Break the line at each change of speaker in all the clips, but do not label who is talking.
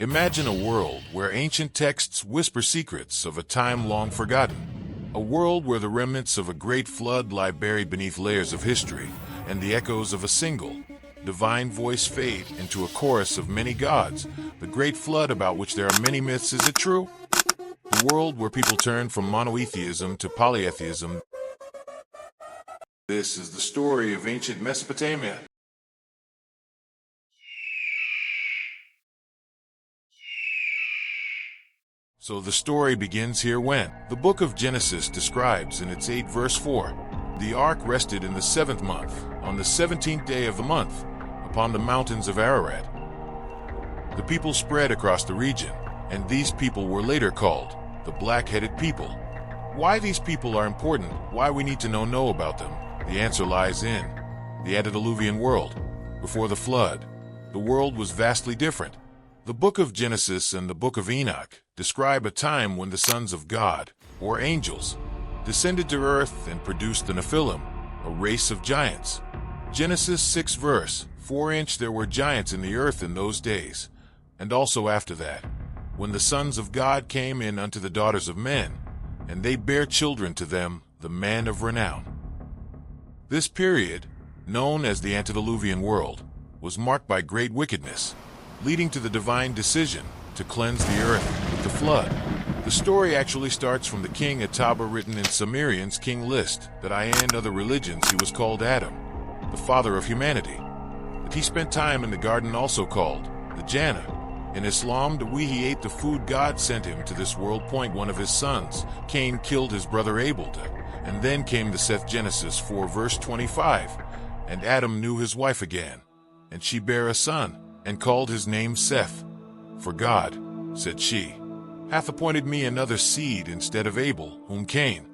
Imagine a world where ancient texts whisper secrets of a time long forgotten. A world where the remnants of a great flood lie buried beneath layers of history, and the echoes of a single, divine voice fade into a chorus of many gods. The great flood about which there are many myths, is it true? A world where people turn from monotheism to polytheism. This is the story of ancient Mesopotamia. So the story begins here when the Book of Genesis describes in its 8 verse 4, the ark rested in the 7th month, on the 17th day of the month, upon the mountains of Ararat. The people spread across the region, and these people were later called the black-headed people. Why these people are important, why we need to know about them, the answer lies in the antediluvian world. Before the flood, the world was vastly different. The Book of Genesis and the Book of Enoch describe a time when the sons of God, or angels, descended to earth and produced the Nephilim, a race of giants. Genesis 6 verse 4 there were giants in the earth in those days, and also after that, when the sons of God came in unto the daughters of men, and they bare children to them, the men of renown. This period, known as the antediluvian world, was marked by great wickedness, leading to the divine decision to cleanse the earth with the flood. The story actually starts from the king Ataba, written in Sumerian's king list, that in other religions he was called Adam, the father of humanity. That he spent time in the garden, also called the Jannah. In Islam, he ate the food God sent him to this world. One of his sons, Cain, killed his brother Abel, and then came the Seth. Genesis 4 verse 25. And Adam knew his wife again, and she bare a son, and called his name Seth. For God, said she, hath appointed me another seed instead of Abel, whom Cain.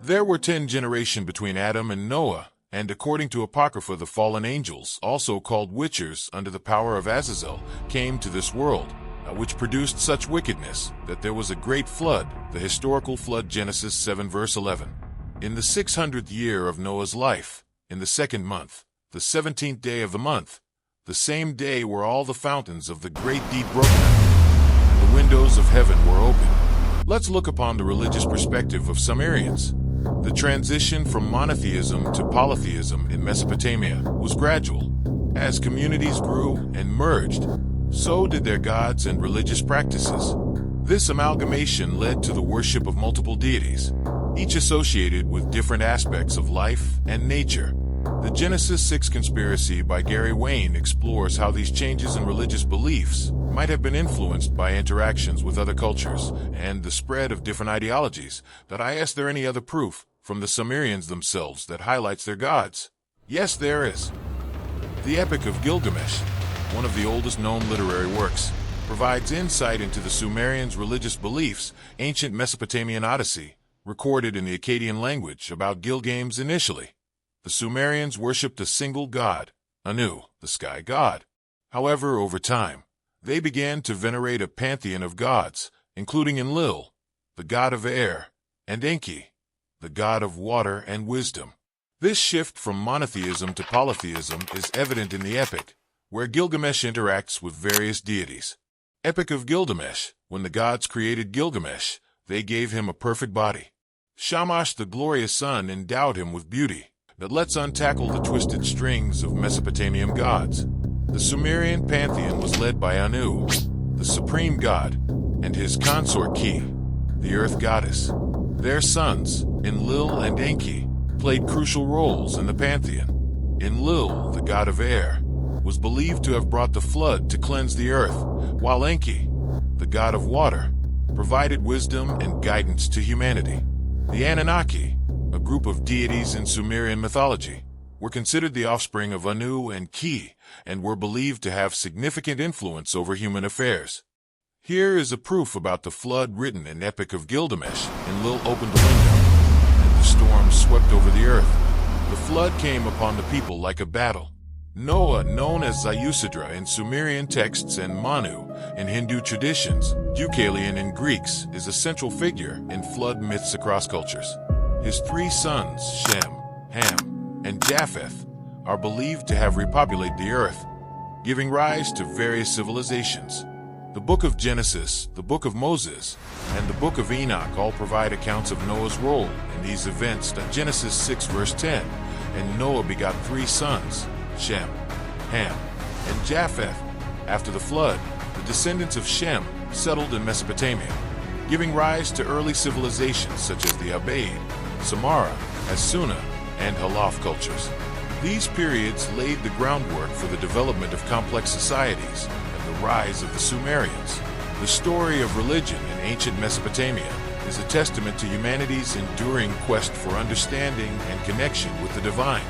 There were 10 generations between Adam and Noah, and according to Apocrypha, the fallen angels, also called witchers, under the power of Azazel, came to this world, which produced such wickedness that there was a great flood, the historical flood. Genesis 7 verse 11. In the 600th year of Noah's life, in the 2nd month, the 17th day of the month, the same day were all the fountains of the great deep broken, and the windows of heaven were opened. Let's look upon the religious perspective of Sumerians. The transition from monotheism to polytheism in Mesopotamia was gradual. As communities grew and merged, so did their gods and religious practices. This amalgamation led to the worship of multiple deities, each associated with different aspects of life and nature. The Genesis 6 Conspiracy by Gary Wayne explores how these changes in religious beliefs might have been influenced by interactions with other cultures and the spread of different ideologies. Is there any other proof from the Sumerians themselves that highlights their gods? Yes, there is. The Epic of Gilgamesh, one of the oldest known literary works, provides insight into the Sumerians' religious beliefs. Ancient Mesopotamian Odyssey, recorded in the Akkadian language about Gilgamesh. Initially, the Sumerians worshipped a single god, Anu, the sky god. However, over time, they began to venerate a pantheon of gods, including Enlil, the god of air, and Enki, the god of water and wisdom. This shift from monotheism to polytheism is evident in the epic, where Gilgamesh interacts with various deities. Epic of Gilgamesh, when the gods created Gilgamesh, they gave him a perfect body. Shamash, the glorious sun, endowed him with beauty. But let's untackle the twisted strings of Mesopotamian gods. The Sumerian pantheon was led by Anu, the supreme god, and his consort Ki, the earth goddess. Their sons, Enlil and Enki, played crucial roles in the pantheon. Enlil, the god of air, was believed to have brought the flood to cleanse the earth, while Enki, the god of water, provided wisdom and guidance to humanity. The Anunnaki, a group of deities in Sumerian mythology, were considered the offspring of Anu and Ki, and were believed to have significant influence over human affairs. Here is a proof about the flood written in Epic of Gilgamesh. Enlil opened a window, and the storm swept over the earth. The flood came upon the people like a battle. Noah, known as Ziusidra in Sumerian texts and Manu in Hindu traditions, Deucalion in Greeks, is a central figure in flood myths across cultures. His 3 sons, Shem, Ham, and Japheth, are believed to have repopulated the earth, giving rise to various civilizations. The Book of Genesis, the Book of Moses, and the Book of Enoch all provide accounts of Noah's role in these events. Genesis 6 verse 10, and Noah begot 3 sons, Shem, Ham, and Japheth. After the flood, the descendants of Shem settled in Mesopotamia, giving rise to early civilizations such as the Ubaid, Samara, Asuna, and Halaf cultures. These periods laid the groundwork for the development of complex societies and the rise of the Sumerians. The story of religion in ancient Mesopotamia is a testament to humanity's enduring quest for understanding and connection with the divine.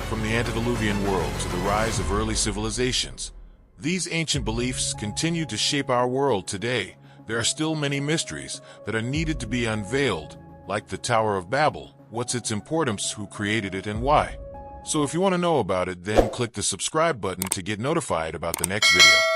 From the antediluvian world to the rise of early civilizations, these ancient beliefs continue to shape our world today. There are still many mysteries that are needed to be unveiled, like the Tower of Babel. What's its importance, who created it, and why? So if you want to know about it, then click the subscribe button to get notified about the next video.